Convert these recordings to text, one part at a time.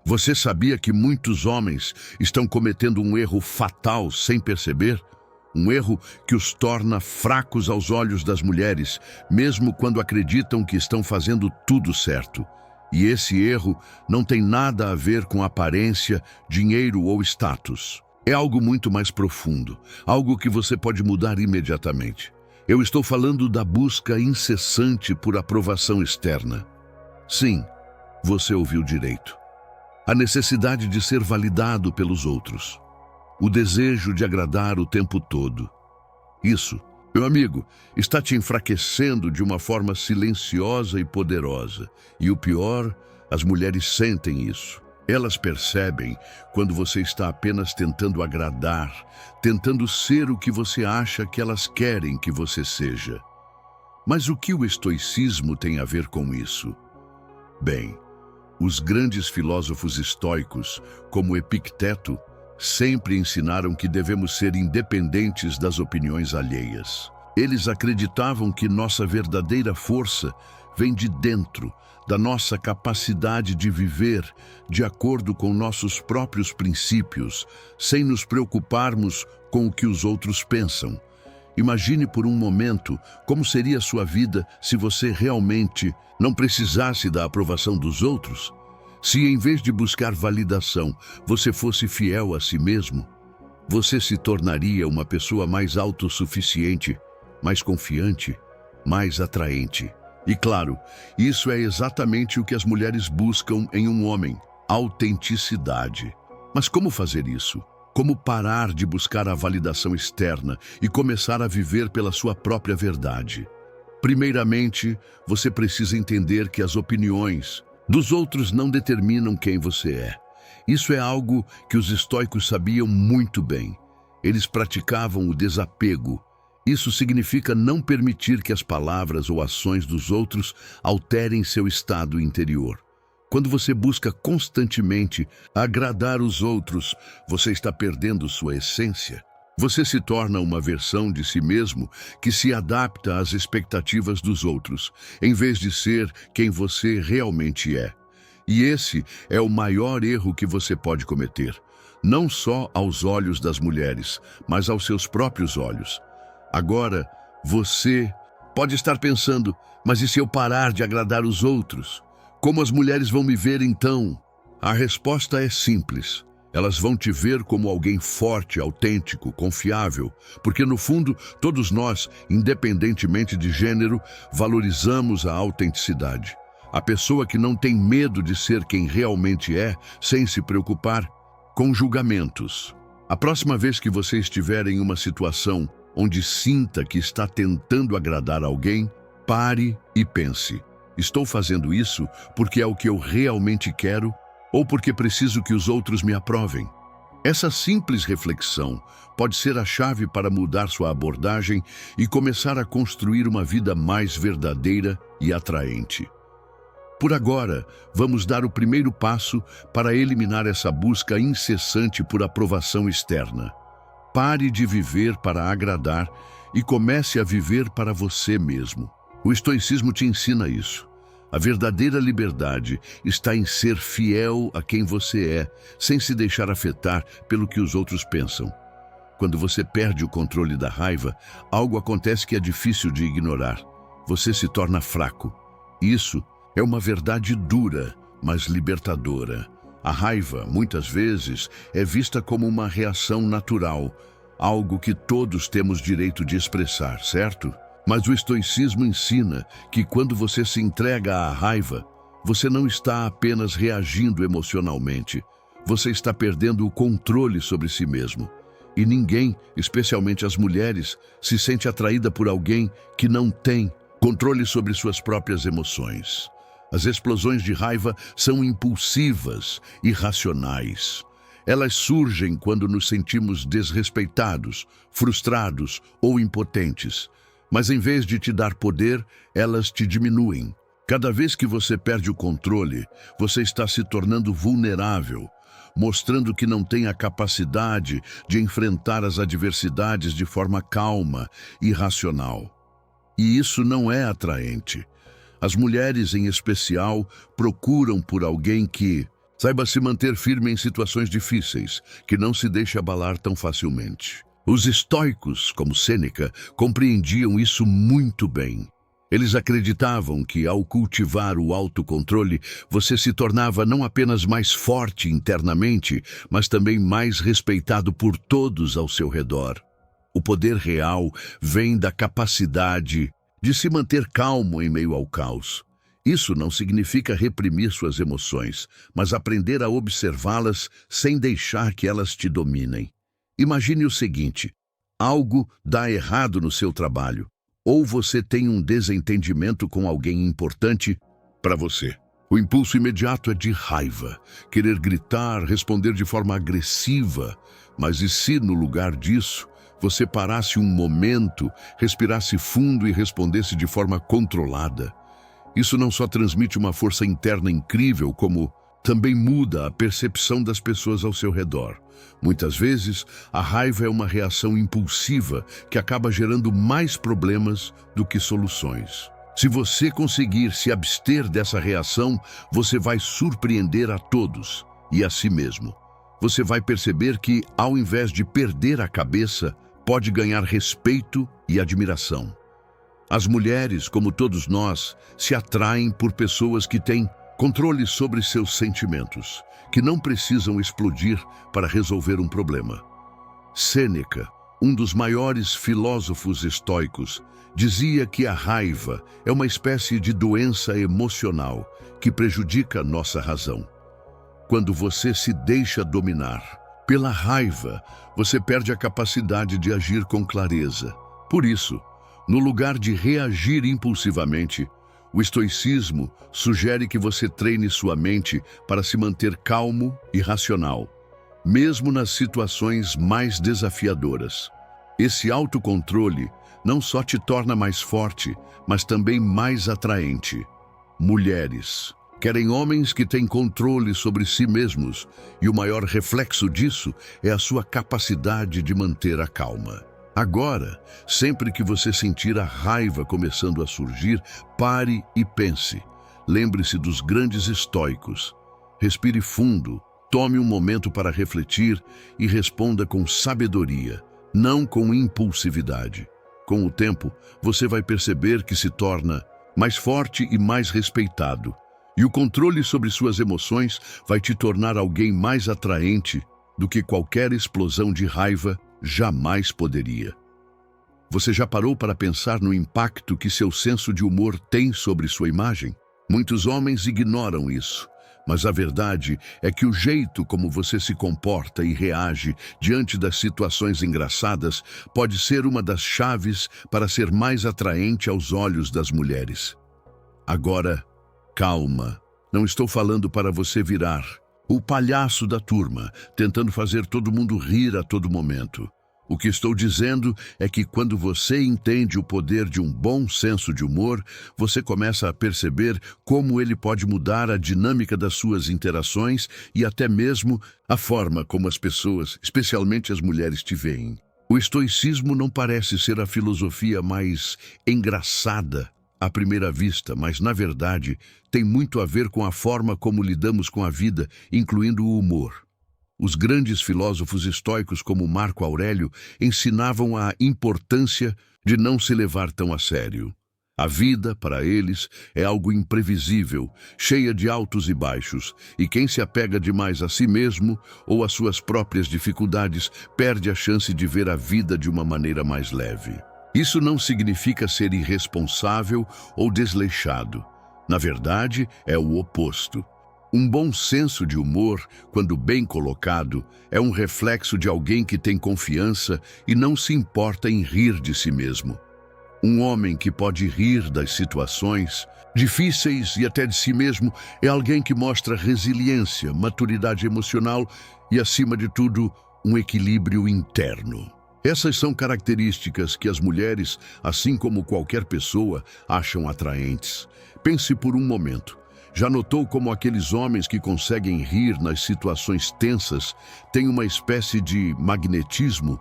Você sabia que muitos homens estão cometendo um erro fatal sem perceber? Um erro que os torna fracos aos olhos das mulheres, mesmo quando acreditam que estão fazendo tudo certo. E esse erro não tem nada a ver com aparência, dinheiro ou status. É algo muito mais profundo, algo que você pode mudar imediatamente. Eu estou falando da busca incessante por aprovação externa. Sim, você ouviu direito. A necessidade de ser validado pelos outros. O desejo de agradar o tempo todo. Isso, meu amigo, está te enfraquecendo de uma forma silenciosa e poderosa. E o pior, as mulheres sentem isso. Elas percebem quando você está apenas tentando agradar, tentando ser o que você acha que elas querem que você seja. Mas o que o estoicismo tem a ver com isso? Bem, os grandes filósofos estoicos, como Epicteto, sempre ensinaram que devemos ser independentes das opiniões alheias. Eles acreditavam que nossa verdadeira força vem de dentro, da nossa capacidade de viver de acordo com nossos próprios princípios, sem nos preocuparmos com o que os outros pensam. Imagine por um momento como seria sua vida se você realmente não precisasse da aprovação dos outros. Se em vez de buscar validação, você fosse fiel a si mesmo, você se tornaria uma pessoa mais autossuficiente, mais confiante, mais atraente. E claro, isso é exatamente o que as mulheres buscam em um homem, autenticidade. Mas como fazer isso? Como parar de buscar a validação externa e começar a viver pela sua própria verdade? Primeiramente, você precisa entender que as opiniões dos outros não determinam quem você é. Isso é algo que os estoicos sabiam muito bem. Eles praticavam o desapego. Isso significa não permitir que as palavras ou ações dos outros alterem seu estado interior. Quando você busca constantemente agradar os outros, você está perdendo sua essência. Você se torna uma versão de si mesmo que se adapta às expectativas dos outros, em vez de ser quem você realmente é. E esse é o maior erro que você pode cometer, não só aos olhos das mulheres, mas aos seus próprios olhos. Agora, você pode estar pensando, mas e se eu parar de agradar os outros? Como as mulheres vão me ver então? A resposta é simples. Elas vão te ver como alguém forte, autêntico, confiável, porque no fundo, todos nós, independentemente de gênero, valorizamos a autenticidade. A pessoa que não tem medo de ser quem realmente é, sem se preocupar com julgamentos. A próxima vez que você estiver em uma situação onde sinta que está tentando agradar alguém, pare e pense: estou fazendo isso porque é o que eu realmente quero ou porque preciso que os outros me aprovem? Essa simples reflexão pode ser a chave para mudar sua abordagem e começar a construir uma vida mais verdadeira e atraente. Por agora, vamos dar o primeiro passo para eliminar essa busca incessante por aprovação externa. Pare de viver para agradar e comece a viver para você mesmo. O estoicismo te ensina isso. A verdadeira liberdade está em ser fiel a quem você é, sem se deixar afetar pelo que os outros pensam. Quando você perde o controle da raiva, algo acontece que é difícil de ignorar. Você se torna fraco. Isso é uma verdade dura, mas libertadora. A raiva, muitas vezes, é vista como uma reação natural, algo que todos temos direito de expressar, certo? Mas o estoicismo ensina que quando você se entrega à raiva, você não está apenas reagindo emocionalmente, você está perdendo o controle sobre si mesmo. E ninguém, especialmente as mulheres, se sente atraída por alguém que não tem controle sobre suas próprias emoções. As explosões de raiva são impulsivas, irracionais. Elas surgem quando nos sentimos desrespeitados, frustrados ou impotentes. Mas em vez de te dar poder, elas te diminuem. Cada vez que você perde o controle, você está se tornando vulnerável, mostrando que não tem a capacidade de enfrentar as adversidades de forma calma e racional. E isso não é atraente. As mulheres, em especial, procuram por alguém que Saiba se manter firme em situações difíceis, que não se deixe abalar tão facilmente. Os estoicos, como Sêneca, compreendiam isso muito bem. Eles acreditavam que, ao cultivar o autocontrole, você se tornava não apenas mais forte internamente, mas também mais respeitado por todos ao seu redor. O poder real vem da capacidade de se manter calmo em meio ao caos. Isso não significa reprimir suas emoções, mas aprender a observá-las sem deixar que elas te dominem. Imagine o seguinte: algo dá errado no seu trabalho, ou você tem um desentendimento com alguém importante para você. O impulso imediato é de raiva, querer gritar, responder de forma agressiva. Mas e se, no lugar disso, você parasse um momento, respirasse fundo e respondesse de forma controlada? Isso não só transmite uma força interna incrível, como também muda a percepção das pessoas ao seu redor. Muitas vezes, a raiva é uma reação impulsiva que acaba gerando mais problemas do que soluções. Se você conseguir se abster dessa reação, você vai surpreender a todos e a si mesmo. Você vai perceber que, ao invés de perder a cabeça, pode ganhar respeito e admiração. As mulheres, como todos nós, se atraem por pessoas que têm controle sobre seus sentimentos, que não precisam explodir para resolver um problema. Sêneca, um dos maiores filósofos estoicos, dizia que a raiva é uma espécie de doença emocional que prejudica nossa razão. Quando você se deixa dominar pela raiva, você perde a capacidade de agir com clareza. Por isso, no lugar de reagir impulsivamente, o estoicismo sugere que você treine sua mente para se manter calmo e racional, mesmo nas situações mais desafiadoras. Esse autocontrole não só te torna mais forte, mas também mais atraente. Mulheres querem homens que têm controle sobre si mesmos, e o maior reflexo disso é a sua capacidade de manter a calma. Agora, sempre que você sentir a raiva começando a surgir, pare e pense. Lembre-se dos grandes estoicos. Respire fundo, tome um momento para refletir e responda com sabedoria, não com impulsividade. Com o tempo, você vai perceber que se torna mais forte e mais respeitado. E o controle sobre suas emoções vai te tornar alguém mais atraente do que qualquer explosão de raiva jamais poderia. Você já parou para pensar no impacto que seu senso de humor tem sobre sua imagem? Muitos homens ignoram isso, mas a verdade é que o jeito como você se comporta e reage diante das situações engraçadas pode ser uma das chaves para ser mais atraente aos olhos das mulheres. Agora, calma. Não estou falando para você virar o palhaço da turma, tentando fazer todo mundo rir a todo momento. O que estou dizendo é que quando você entende o poder de um bom senso de humor, você começa a perceber como ele pode mudar a dinâmica das suas interações e até mesmo a forma como as pessoas, especialmente as mulheres, te veem. O estoicismo não parece ser a filosofia mais engraçada à primeira vista, mas, na verdade, tem muito a ver com a forma como lidamos com a vida, incluindo o humor. Os grandes filósofos estoicos como Marco Aurélio ensinavam a importância de não se levar tão a sério. A vida, para eles, é algo imprevisível, cheia de altos e baixos, e quem se apega demais a si mesmo ou às suas próprias dificuldades perde a chance de ver a vida de uma maneira mais leve. Isso não significa ser irresponsável ou desleixado. Na verdade, é o oposto. Um bom senso de humor, quando bem colocado, é um reflexo de alguém que tem confiança e não se importa em rir de si mesmo. Um homem que pode rir das situações difíceis e até de si mesmo é alguém que mostra resiliência, maturidade emocional e, acima de tudo, um equilíbrio interno. Essas são características que as mulheres, assim como qualquer pessoa, acham atraentes. Pense por um momento. Já notou como aqueles homens que conseguem rir nas situações tensas têm uma espécie de magnetismo?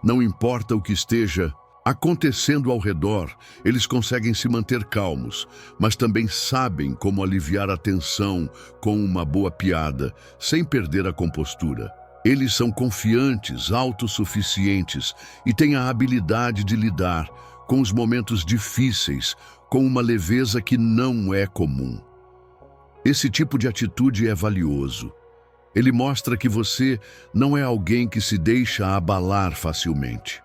Não importa o que esteja Acontecendo ao redor, eles conseguem se manter calmos, mas também sabem como aliviar a tensão com uma boa piada, sem perder a compostura. Eles são confiantes, autossuficientes e têm a habilidade de lidar com os momentos difíceis com uma leveza que não é comum. Esse tipo de atitude é valioso. Ele mostra que você não é alguém que se deixa abalar facilmente.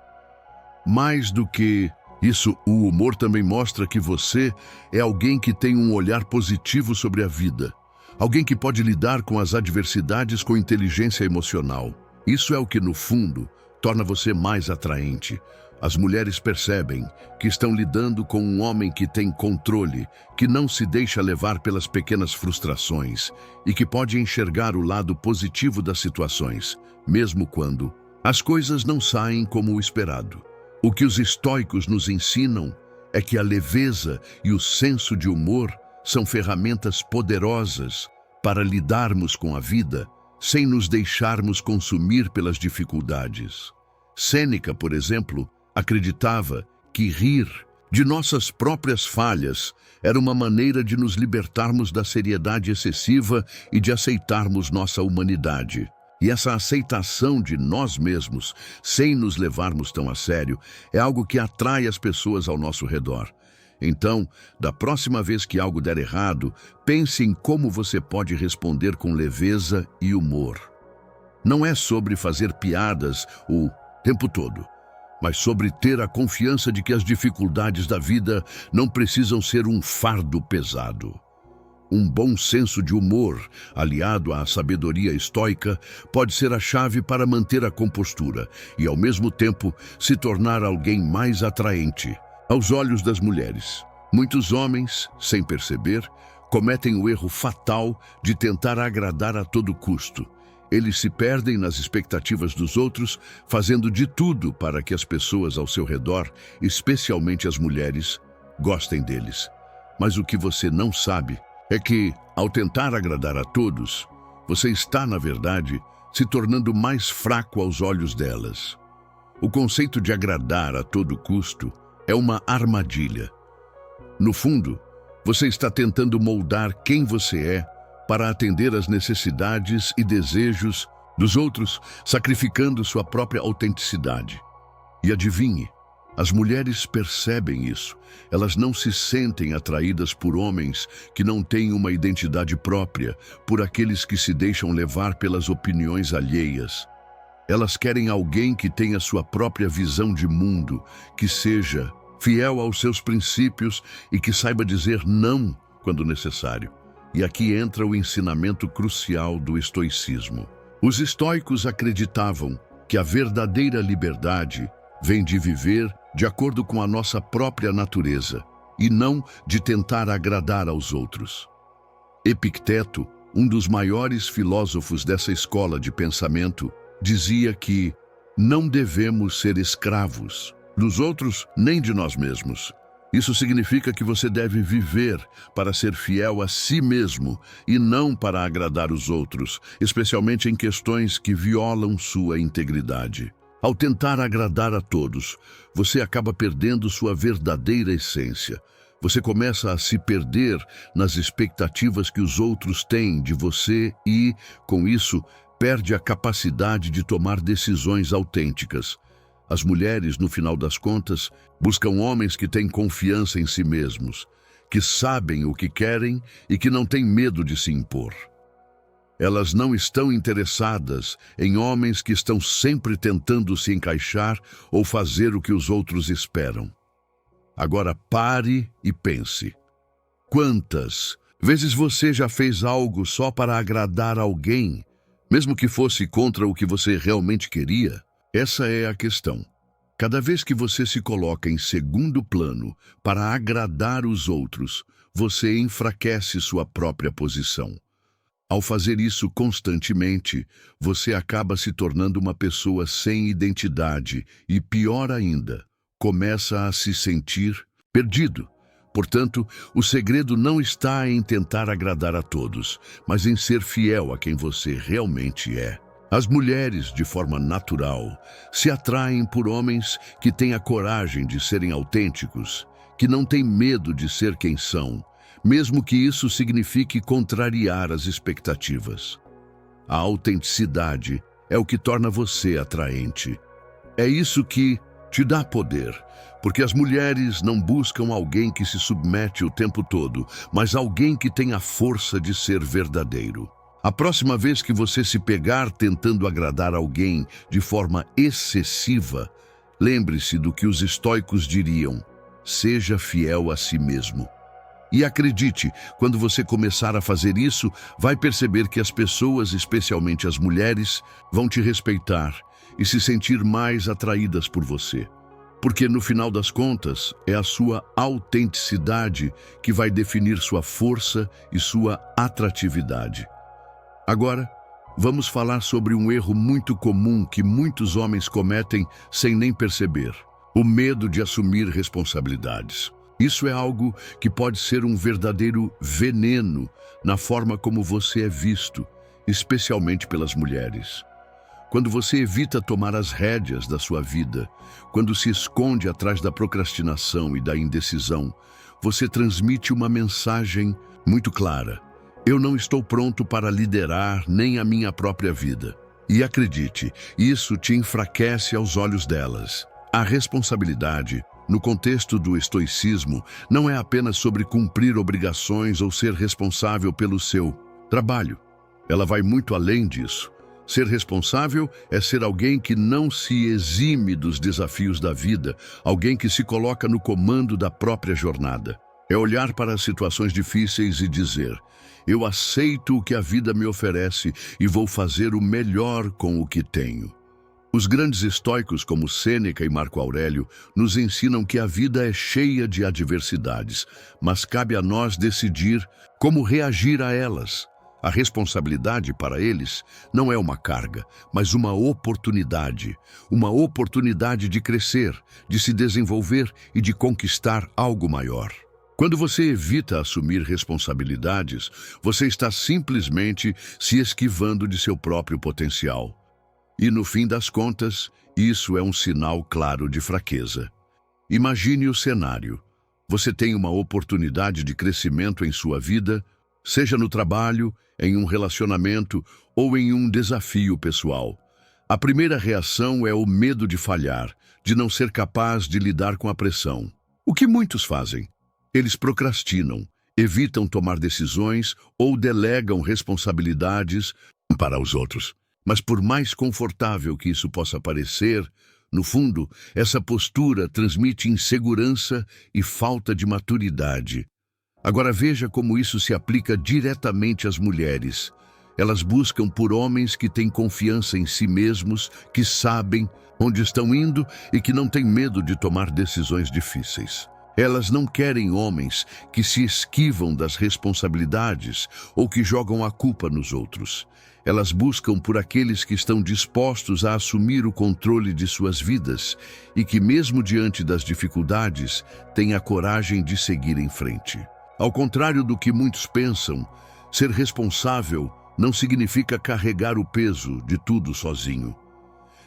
Mais do que isso, o humor também mostra que você é alguém que tem um olhar positivo sobre a vida. Alguém que pode lidar com as adversidades com inteligência emocional. Isso é o que, no fundo, torna você mais atraente. As mulheres percebem que estão lidando com um homem que tem controle, que não se deixa levar pelas pequenas frustrações e que pode enxergar o lado positivo das situações, mesmo quando as coisas não saem como o esperado. O que os estoicos nos ensinam é que a leveza e o senso de humor são ferramentas poderosas para lidarmos com a vida sem nos deixarmos consumir pelas dificuldades. Sêneca, por exemplo, acreditava que rir de nossas próprias falhas era uma maneira de nos libertarmos da seriedade excessiva e de aceitarmos nossa humanidade. E essa aceitação de nós mesmos, sem nos levarmos tão a sério, é algo que atrai as pessoas ao nosso redor. Então, da próxima vez que algo der errado, pense em como você pode responder com leveza e humor. Não é sobre fazer piadas o tempo todo, mas sobre ter a confiança de que as dificuldades da vida não precisam ser um fardo pesado. Um bom senso de humor, aliado à sabedoria estoica, pode ser a chave para manter a compostura e, ao mesmo tempo, se tornar alguém mais atraente aos olhos das mulheres. Muitos homens, sem perceber, cometem o erro fatal de tentar agradar a todo custo. Eles se perdem nas expectativas dos outros, fazendo de tudo para que as pessoas ao seu redor, especialmente as mulheres, gostem deles. Mas o que você não sabe é que, ao tentar agradar a todos, você está, na verdade, se tornando mais fraco aos olhos delas. O conceito de agradar a todo custo é uma armadilha. No fundo, você está tentando moldar quem você é para atender às necessidades e desejos dos outros, sacrificando sua própria autenticidade. E adivinhe, as mulheres percebem isso. Elas não se sentem atraídas por homens que não têm uma identidade própria, por aqueles que se deixam levar pelas opiniões alheias. Elas querem alguém que tenha sua própria visão de mundo, que seja fiel aos seus princípios e que saiba dizer não quando necessário. E aqui entra o ensinamento crucial do estoicismo. Os estoicos acreditavam que a verdadeira liberdade vem de viver de acordo com a nossa própria natureza e não de tentar agradar aos outros. Epicteto, um dos maiores filósofos dessa escola de pensamento, dizia que não devemos ser escravos dos outros nem de nós mesmos. Isso significa que você deve viver para ser fiel a si mesmo e não para agradar os outros, especialmente em questões que violam sua integridade. Ao tentar agradar a todos, você acaba perdendo sua verdadeira essência. Você começa a se perder nas expectativas que os outros têm de você e, com isso, perde a capacidade de tomar decisões autênticas. As mulheres, no final das contas, buscam homens que têm confiança em si mesmos, que sabem o que querem e que não têm medo de se impor. Elas não estão interessadas em homens que estão sempre tentando se encaixar ou fazer o que os outros esperam. Agora pare e pense. Quantas vezes você já fez algo só para agradar alguém, mesmo que fosse contra o que você realmente queria? Essa é a questão. Cada vez que você se coloca em segundo plano para agradar os outros, você enfraquece sua própria posição. Ao fazer isso constantemente, você acaba se tornando uma pessoa sem identidade e, pior ainda, começa a se sentir perdido. Portanto, o segredo não está em tentar agradar a todos, mas em ser fiel a quem você realmente é. As mulheres, de forma natural, se atraem por homens que têm a coragem de serem autênticos, que não têm medo de ser quem são, mesmo que isso signifique contrariar as expectativas. A autenticidade é o que torna você atraente. É isso que te dá poder, porque as mulheres não buscam alguém que se submete o tempo todo, mas alguém que tem a força de ser verdadeiro. A próxima vez que você se pegar tentando agradar alguém de forma excessiva, lembre-se do que os estoicos diriam: seja fiel a si mesmo. E acredite, quando você começar a fazer isso, vai perceber que as pessoas, especialmente as mulheres, vão te respeitar e se sentir mais atraídas por você. Porque no final das contas, é a sua autenticidade que vai definir sua força e sua atratividade. Agora, vamos falar sobre um erro muito comum que muitos homens cometem sem nem perceber: o medo de assumir responsabilidades. Isso é algo que pode ser um verdadeiro veneno na forma como você é visto, especialmente pelas mulheres. Quando você evita tomar as rédeas da sua vida, quando se esconde atrás da procrastinação e da indecisão, você transmite uma mensagem muito clara: eu não estou pronto para liderar nem a minha própria vida. E acredite, isso te enfraquece aos olhos delas. A responsabilidade, no contexto do estoicismo, não é apenas sobre cumprir obrigações ou ser responsável pelo seu trabalho. Ela vai muito além disso. Ser responsável é ser alguém que não se exime dos desafios da vida, alguém que se coloca no comando da própria jornada. É olhar para as situações difíceis e dizer: eu aceito o que a vida me oferece e vou fazer o melhor com o que tenho. Os grandes estoicos como Sêneca e Marco Aurélio nos ensinam que a vida é cheia de adversidades, mas cabe a nós decidir como reagir a elas. A responsabilidade para eles não é uma carga, mas uma oportunidade de crescer, de se desenvolver e de conquistar algo maior. Quando você evita assumir responsabilidades, você está simplesmente se esquivando de seu próprio potencial. E no fim das contas, isso é um sinal claro de fraqueza. Imagine o cenário. Você tem uma oportunidade de crescimento em sua vida, seja no trabalho, em um relacionamento ou em um desafio pessoal. A primeira reação é o medo de falhar, de não ser capaz de lidar com a pressão. O que muitos fazem? Eles procrastinam, evitam tomar decisões ou delegam responsabilidades para os outros. Mas por mais confortável que isso possa parecer, no fundo, essa postura transmite insegurança e falta de maturidade. Agora veja como isso se aplica diretamente às mulheres. Elas buscam por homens que têm confiança em si mesmos, que sabem onde estão indo e que não têm medo de tomar decisões difíceis. Elas não querem homens que se esquivam das responsabilidades ou que jogam a culpa nos outros. Elas buscam por aqueles que estão dispostos a assumir o controle de suas vidas e que, mesmo diante das dificuldades, têm a coragem de seguir em frente. Ao contrário do que muitos pensam, ser responsável não significa carregar o peso de tudo sozinho.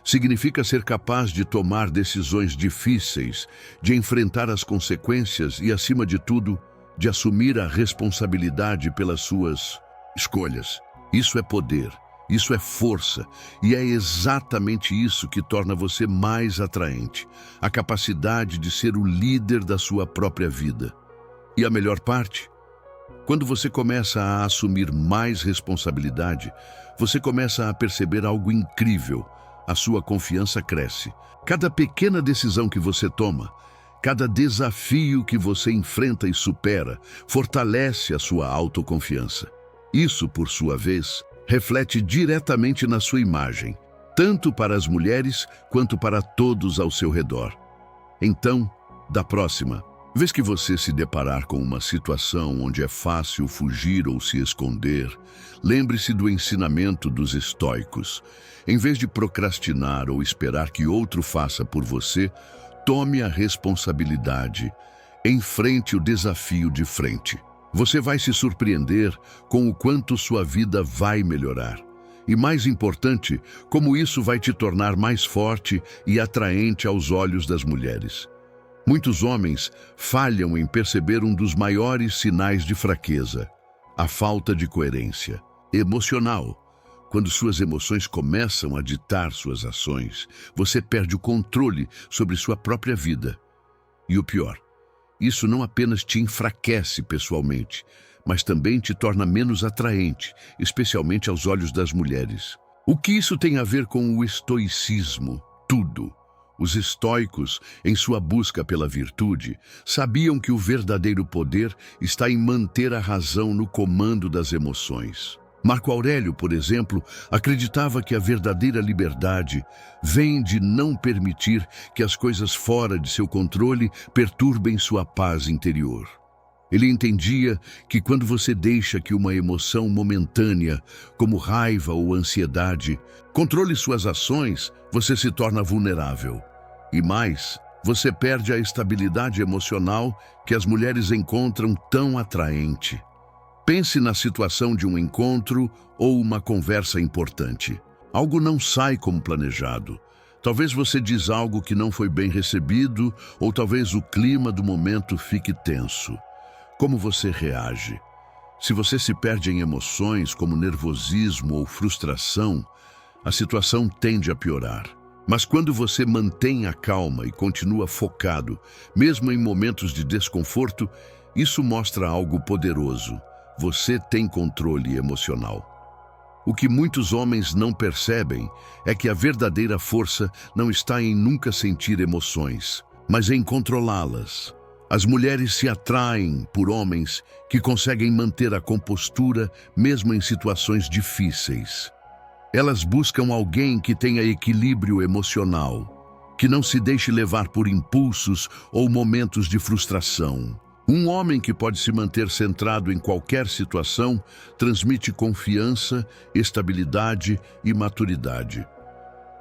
Significa ser capaz de tomar decisões difíceis, de enfrentar as consequências e, acima de tudo, de assumir a responsabilidade pelas suas escolhas. Isso é poder, isso é força, e é exatamente isso que torna você mais atraente, a capacidade de ser o líder da sua própria vida. E a melhor parte? Quando você começa a assumir mais responsabilidade, você começa a perceber algo incrível. A sua confiança cresce. Cada pequena decisão que você toma, cada desafio que você enfrenta e supera, fortalece a sua autoconfiança. Isso, por sua vez, reflete diretamente na sua imagem, tanto para as mulheres quanto para todos ao seu redor. Então, da próxima vez que você se deparar com uma situação onde é fácil fugir ou se esconder, lembre-se do ensinamento dos estoicos. Em vez de procrastinar ou esperar que outro faça por você, tome a responsabilidade. Enfrente o desafio de frente. Você vai se surpreender com o quanto sua vida vai melhorar. E mais importante, como isso vai te tornar mais forte e atraente aos olhos das mulheres. Muitos homens falham em perceber um dos maiores sinais de fraqueza: a falta de coerência emocional. Quando suas emoções começam a ditar suas ações, você perde o controle sobre sua própria vida. E o pior, isso não apenas te enfraquece pessoalmente, mas também te torna menos atraente, especialmente aos olhos das mulheres. O que isso tem a ver com o estoicismo? Tudo. Os estoicos, em sua busca pela virtude, sabiam que o verdadeiro poder está em manter a razão no comando das emoções. Marco Aurélio, por exemplo, acreditava que a verdadeira liberdade vem de não permitir que as coisas fora de seu controle perturbem sua paz interior. Ele entendia que quando você deixa que uma emoção momentânea, como raiva ou ansiedade, controle suas ações, você se torna vulnerável. E mais, você perde a estabilidade emocional que as mulheres encontram tão atraente. Pense na situação de um encontro ou uma conversa importante. Algo não sai como planejado. Talvez você diz algo que não foi bem recebido, ou talvez o clima do momento fique tenso. Como você reage? Se você se perde em emoções como nervosismo ou frustração, a situação tende a piorar. Mas quando você mantém a calma e continua focado, mesmo em momentos de desconforto, isso mostra algo poderoso. Você tem controle emocional. O que muitos homens não percebem é que a verdadeira força não está em nunca sentir emoções, mas em controlá-las. As mulheres se atraem por homens que conseguem manter a compostura mesmo em situações difíceis. Elas buscam alguém que tenha equilíbrio emocional, que não se deixe levar por impulsos ou momentos de frustração. Um homem que pode se manter centrado em qualquer situação transmite confiança, estabilidade e maturidade.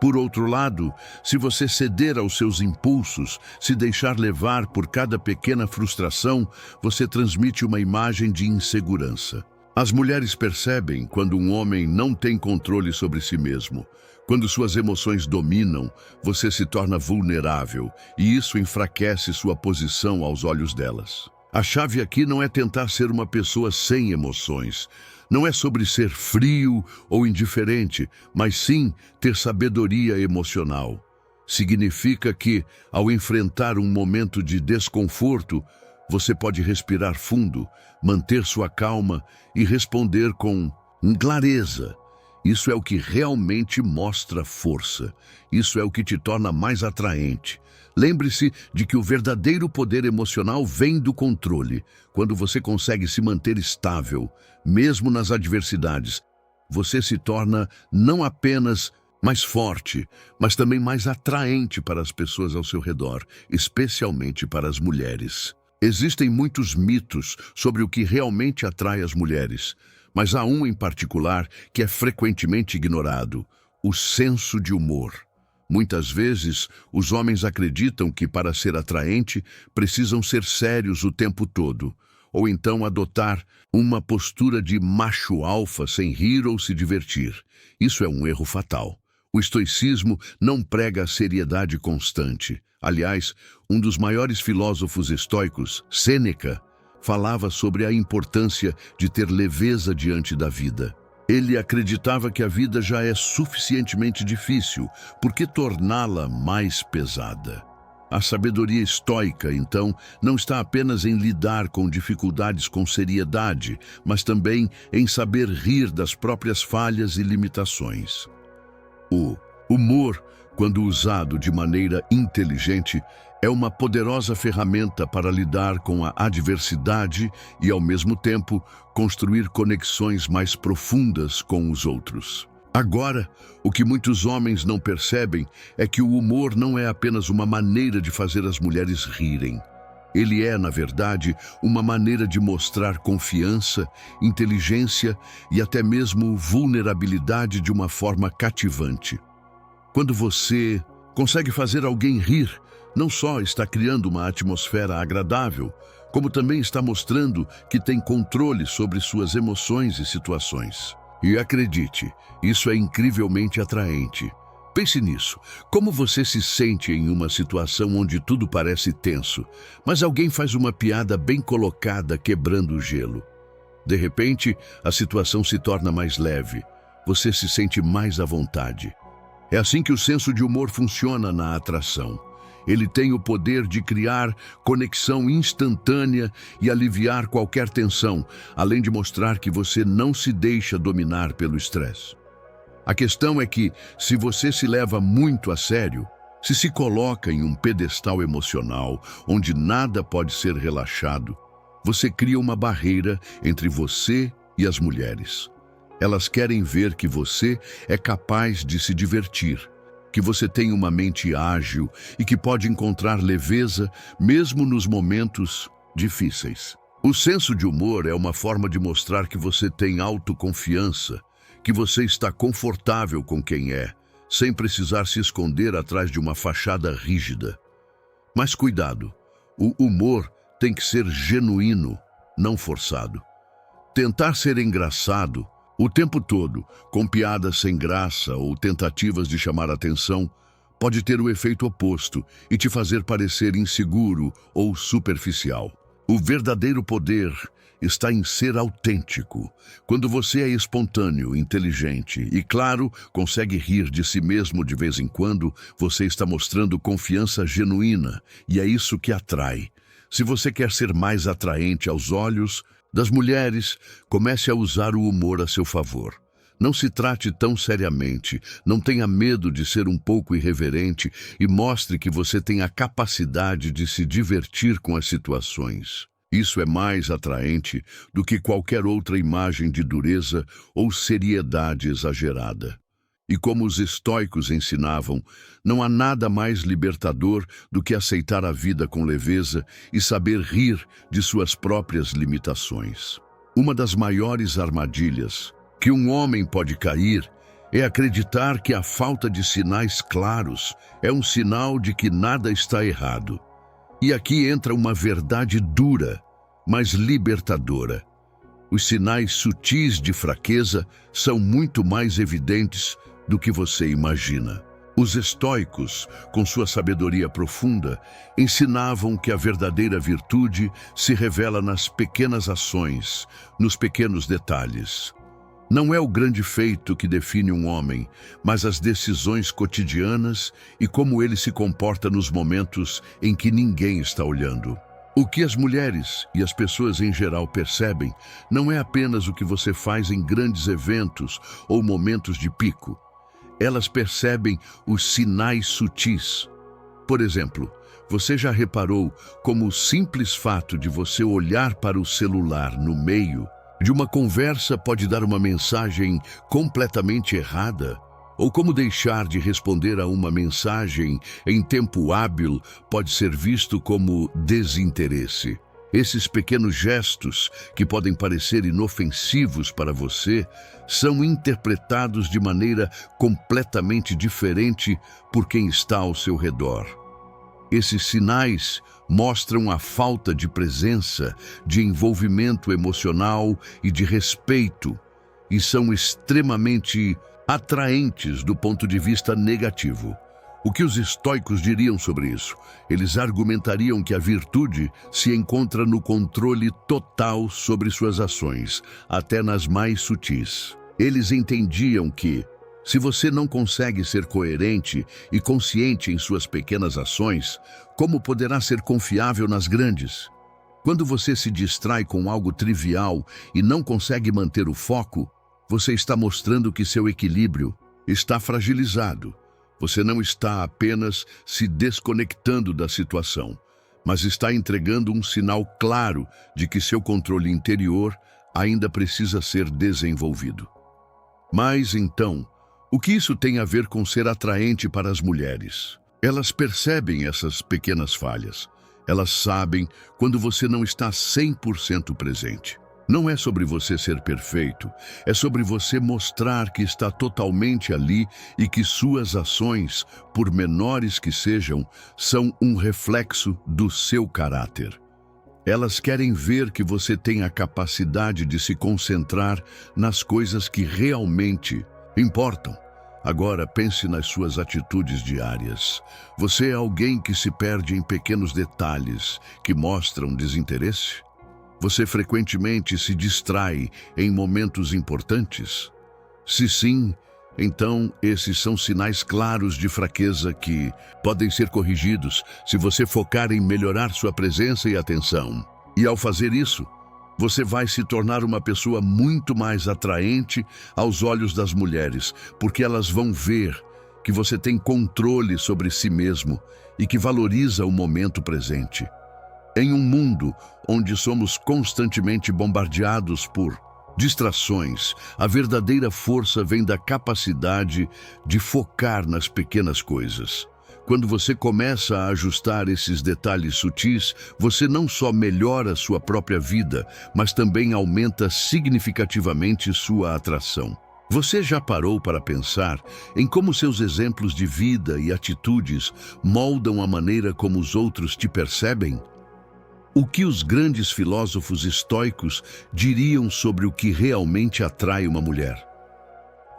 Por outro lado, se você ceder aos seus impulsos, se deixar levar por cada pequena frustração, você transmite uma imagem de insegurança. As mulheres percebem quando um homem não tem controle sobre si mesmo. Quando suas emoções dominam, você se torna vulnerável e isso enfraquece sua posição aos olhos delas. A chave aqui não é tentar ser uma pessoa sem emoções. Não é sobre ser frio ou indiferente, mas sim ter sabedoria emocional. Significa que, ao enfrentar um momento de desconforto, você pode respirar fundo, manter sua calma e responder com clareza. Isso é o que realmente mostra força. Isso é o que te torna mais atraente. Lembre-se de que o verdadeiro poder emocional vem do controle. Quando você consegue se manter estável, mesmo nas adversidades, você se torna não apenas mais forte, mas também mais atraente para as pessoas ao seu redor, especialmente para as mulheres. Existem muitos mitos sobre o que realmente atrai as mulheres, mas há um em particular que é frequentemente ignorado: o senso de humor. Muitas vezes, os homens acreditam que, para ser atraente, precisam ser sérios o tempo todo, ou então adotar uma postura de macho alfa sem rir ou se divertir. Isso é um erro fatal. O estoicismo não prega a seriedade constante. Aliás, um dos maiores filósofos estoicos, Sêneca, falava sobre a importância de ter leveza diante da vida. Ele acreditava que a vida já é suficientemente difícil, por que torná-la mais pesada? A sabedoria estoica, então, não está apenas em lidar com dificuldades com seriedade, mas também em saber rir das próprias falhas e limitações. O humor, quando usado de maneira inteligente, é uma poderosa ferramenta para lidar com a adversidade e, ao mesmo tempo, construir conexões mais profundas com os outros. Agora, o que muitos homens não percebem é que o humor não é apenas uma maneira de fazer as mulheres rirem. Ele é, na verdade, uma maneira de mostrar confiança, inteligência e até mesmo vulnerabilidade de uma forma cativante. Quando você consegue fazer alguém rir, não só está criando uma atmosfera agradável, como também está mostrando que tem controle sobre suas emoções e situações. E acredite, isso é incrivelmente atraente. Pense nisso. Como você se sente em uma situação onde tudo parece tenso, mas alguém faz uma piada bem colocada quebrando o gelo? De repente, a situação se torna mais leve. Você se sente mais à vontade. É assim que o senso de humor funciona na atração. Ele tem o poder de criar conexão instantânea e aliviar qualquer tensão, além de mostrar que você não se deixa dominar pelo estresse. A questão é que, se você se leva muito a sério, se coloca em um pedestal emocional onde nada pode ser relaxado, você cria uma barreira entre você e as mulheres. Elas querem ver que você é capaz de se divertir, que você tem uma mente ágil e que pode encontrar leveza mesmo nos momentos difíceis. O senso de humor é uma forma de mostrar que você tem autoconfiança, que você está confortável com quem é, sem precisar se esconder atrás de uma fachada rígida. Mas cuidado, o humor tem que ser genuíno, não forçado. Tentar ser engraçado o tempo todo, com piadas sem graça ou tentativas de chamar atenção, pode ter o efeito oposto e te fazer parecer inseguro ou superficial. O verdadeiro poder está em ser autêntico. Quando você é espontâneo, inteligente e, claro, consegue rir de si mesmo de vez em quando, você está mostrando confiança genuína e é isso que atrai. Se você quer ser mais atraente aos olhos das mulheres, comece a usar o humor a seu favor. Não se trate tão seriamente, não tenha medo de ser um pouco irreverente e mostre que você tem a capacidade de se divertir com as situações. Isso é mais atraente do que qualquer outra imagem de dureza ou seriedade exagerada. E como os estoicos ensinavam, não há nada mais libertador do que aceitar a vida com leveza e saber rir de suas próprias limitações. Uma das maiores armadilhas que um homem pode cair é acreditar que a falta de sinais claros é um sinal de que nada está errado. E aqui entra uma verdade dura, mas libertadora. Os sinais sutis de fraqueza são muito mais evidentes do que você imagina. Os estoicos, com sua sabedoria profunda, ensinavam que a verdadeira virtude se revela nas pequenas ações, nos pequenos detalhes. Não é o grande feito que define um homem, mas as decisões cotidianas e como ele se comporta nos momentos em que ninguém está olhando. O que as mulheres e as pessoas em geral percebem não é apenas o que você faz em grandes eventos ou momentos de pico. Elas percebem os sinais sutis. Por exemplo, você já reparou como o simples fato de você olhar para o celular no meio de uma conversa pode dar uma mensagem completamente errada? Ou como deixar de responder a uma mensagem em tempo hábil pode ser visto como desinteresse? Esses pequenos gestos, que podem parecer inofensivos para você, são interpretados de maneira completamente diferente por quem está ao seu redor. Esses sinais mostram a falta de presença, de envolvimento emocional e de respeito, e são extremamente atraentes do ponto de vista negativo. O que os estoicos diriam sobre isso? Eles argumentariam que a virtude se encontra no controle total sobre suas ações, até nas mais sutis. Eles entendiam que, se você não consegue ser coerente e consciente em suas pequenas ações, como poderá ser confiável nas grandes? Quando você se distrai com algo trivial e não consegue manter o foco, você está mostrando que seu equilíbrio está fragilizado. Você não está apenas se desconectando da situação, mas está entregando um sinal claro de que seu controle interior ainda precisa ser desenvolvido. Mas então, o que isso tem a ver com ser atraente para as mulheres? Elas percebem essas pequenas falhas. Elas sabem quando você não está 100% presente. Não é sobre você ser perfeito, é sobre você mostrar que está totalmente ali e que suas ações, por menores que sejam, são um reflexo do seu caráter. Elas querem ver que você tem a capacidade de se concentrar nas coisas que realmente importam. Agora pense nas suas atitudes diárias. Você é alguém que se perde em pequenos detalhes que mostram desinteresse? Você frequentemente se distrai em momentos importantes? Se sim, então esses são sinais claros de fraqueza que podem ser corrigidos se você focar em melhorar sua presença e atenção. E ao fazer isso, você vai se tornar uma pessoa muito mais atraente aos olhos das mulheres, porque elas vão ver que você tem controle sobre si mesmo e que valoriza o momento presente. Em um mundo onde somos constantemente bombardeados por distrações, a verdadeira força vem da capacidade de focar nas pequenas coisas. Quando você começa a ajustar esses detalhes sutis, você não só melhora sua própria vida, mas também aumenta significativamente sua atração. Você já parou para pensar em como seus exemplos de vida e atitudes moldam a maneira como os outros te percebem? O que os grandes filósofos estoicos diriam sobre o que realmente atrai uma mulher?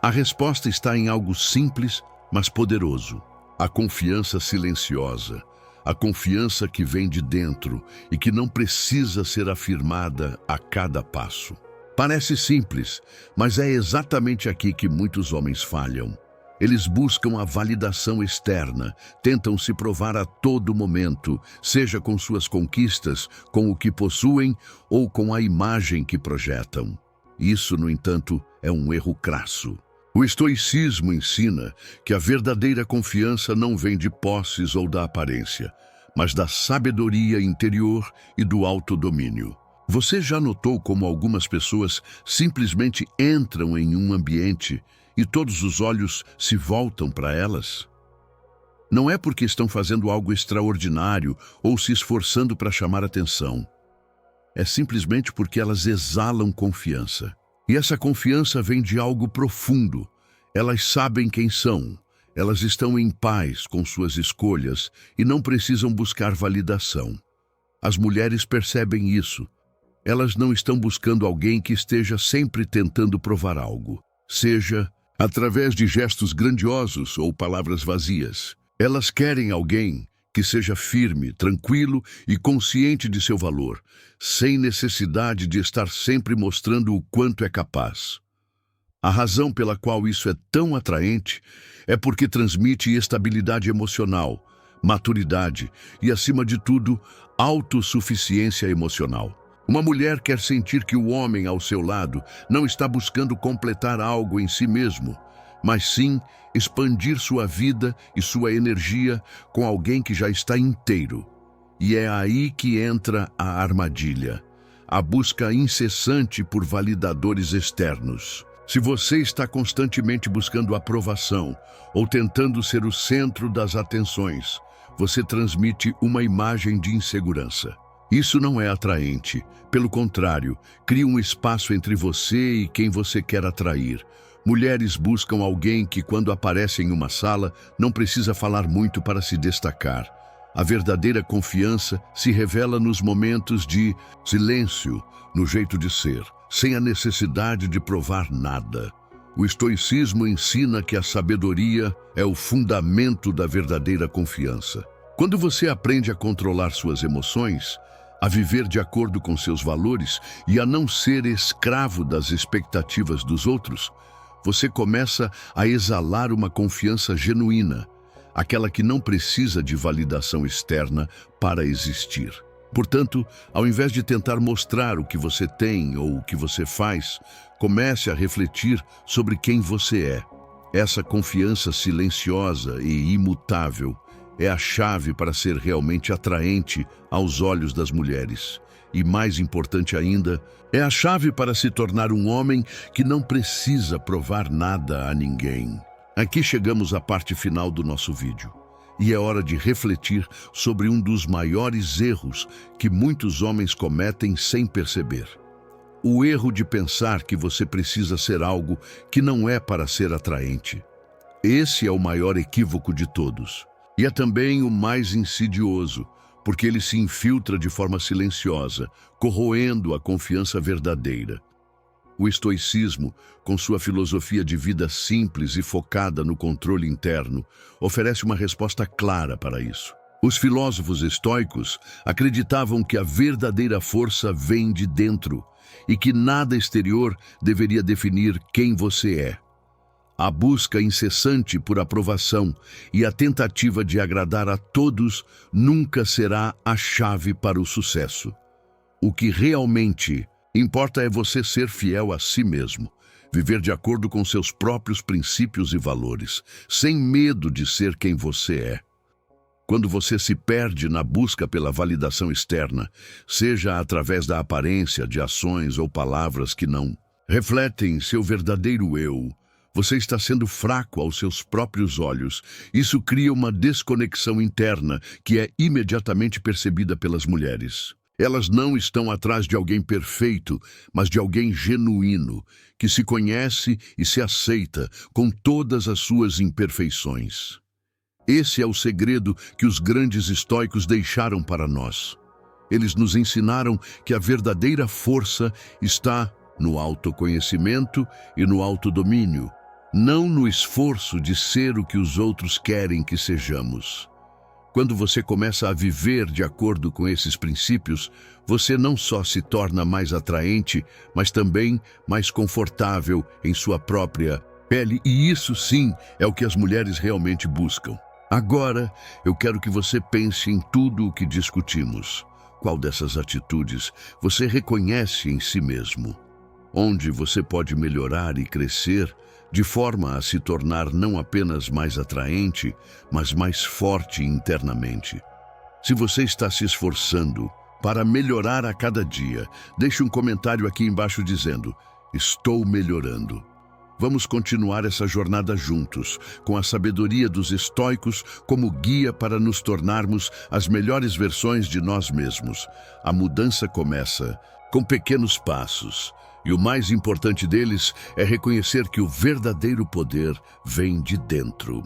A resposta está em algo simples, mas poderoso. A confiança silenciosa, a confiança que vem de dentro e que não precisa ser afirmada a cada passo. Parece simples, mas é exatamente aqui que muitos homens falham. Eles buscam a validação externa, tentam se provar a todo momento, seja com suas conquistas, com o que possuem ou com a imagem que projetam. Isso, no entanto, é um erro crasso. O estoicismo ensina que a verdadeira confiança não vem de posses ou da aparência, mas da sabedoria interior e do autodomínio. Você já notou como algumas pessoas simplesmente entram em um ambiente e todos os olhos se voltam para elas? Não é porque estão fazendo algo extraordinário ou se esforçando para chamar atenção. É simplesmente porque elas exalam confiança. E essa confiança vem de algo profundo. Elas sabem quem são, elas estão em paz com suas escolhas e não precisam buscar validação. As mulheres percebem isso. Elas não estão buscando alguém que esteja sempre tentando provar algo, seja através de gestos grandiosos ou palavras vazias. Elas querem alguém que seja firme, tranquilo e consciente de seu valor, sem necessidade de estar sempre mostrando o quanto é capaz. A razão pela qual isso é tão atraente é porque transmite estabilidade emocional, maturidade e, acima de tudo, autossuficiência emocional. Uma mulher quer sentir que o homem ao seu lado não está buscando completar algo em si mesmo, mas sim expandir sua vida e sua energia com alguém que já está inteiro. E é aí que entra a armadilha, a busca incessante por validadores externos. Se você está constantemente buscando aprovação ou tentando ser o centro das atenções, você transmite uma imagem de insegurança. Isso não é atraente. Pelo contrário, cria um espaço entre você e quem você quer atrair. Mulheres buscam alguém que, quando aparece em uma sala, não precisa falar muito para se destacar. A verdadeira confiança se revela nos momentos de silêncio, no jeito de ser, sem a necessidade de provar nada. O estoicismo ensina que a sabedoria é o fundamento da verdadeira confiança. Quando você aprende a controlar suas emoções, a viver de acordo com seus valores e a não ser escravo das expectativas dos outros, você começa a exalar uma confiança genuína, aquela que não precisa de validação externa para existir. Portanto, ao invés de tentar mostrar o que você tem ou o que você faz, comece a refletir sobre quem você é. Essa confiança silenciosa e imutável é a chave para ser realmente atraente aos olhos das mulheres. E mais importante ainda, é a chave para se tornar um homem que não precisa provar nada a ninguém. Aqui chegamos à parte final do nosso vídeo. E é hora de refletir sobre um dos maiores erros que muitos homens cometem sem perceber. O erro de pensar que você precisa ser algo que não é para ser atraente. Esse é o maior equívoco de todos. E é também o mais insidioso, porque ele se infiltra de forma silenciosa, corroendo a confiança verdadeira. O estoicismo, com sua filosofia de vida simples e focada no controle interno, oferece uma resposta clara para isso. Os filósofos estoicos acreditavam que a verdadeira força vem de dentro e que nada exterior deveria definir quem você é. A busca incessante por aprovação e a tentativa de agradar a todos nunca será a chave para o sucesso. O que realmente importa é você ser fiel a si mesmo, viver de acordo com seus próprios princípios e valores, sem medo de ser quem você é. Quando você se perde na busca pela validação externa, seja através da aparência de ações ou palavras que não refletem seu verdadeiro eu, você está sendo fraco aos seus próprios olhos. Isso cria uma desconexão interna que é imediatamente percebida pelas mulheres. Elas não estão atrás de alguém perfeito, mas de alguém genuíno, que se conhece e se aceita com todas as suas imperfeições. Esse é o segredo que os grandes estoicos deixaram para nós. Eles nos ensinaram que a verdadeira força está no autoconhecimento e no autodomínio, não no esforço de ser o que os outros querem que sejamos. Quando você começa a viver de acordo com esses princípios, você não só se torna mais atraente, mas também mais confortável em sua própria pele, e isso sim é o que as mulheres realmente buscam. Agora, eu quero que você pense em tudo o que discutimos. Qual dessas atitudes você reconhece em si mesmo? Onde você pode melhorar e crescer de forma a se tornar não apenas mais atraente, mas mais forte internamente. Se você está se esforçando para melhorar a cada dia, deixe um comentário aqui embaixo dizendo: estou melhorando. Vamos continuar essa jornada juntos, com a sabedoria dos estoicos como guia para nos tornarmos as melhores versões de nós mesmos. A mudança começa com pequenos passos. E o mais importante deles é reconhecer que o verdadeiro poder vem de dentro.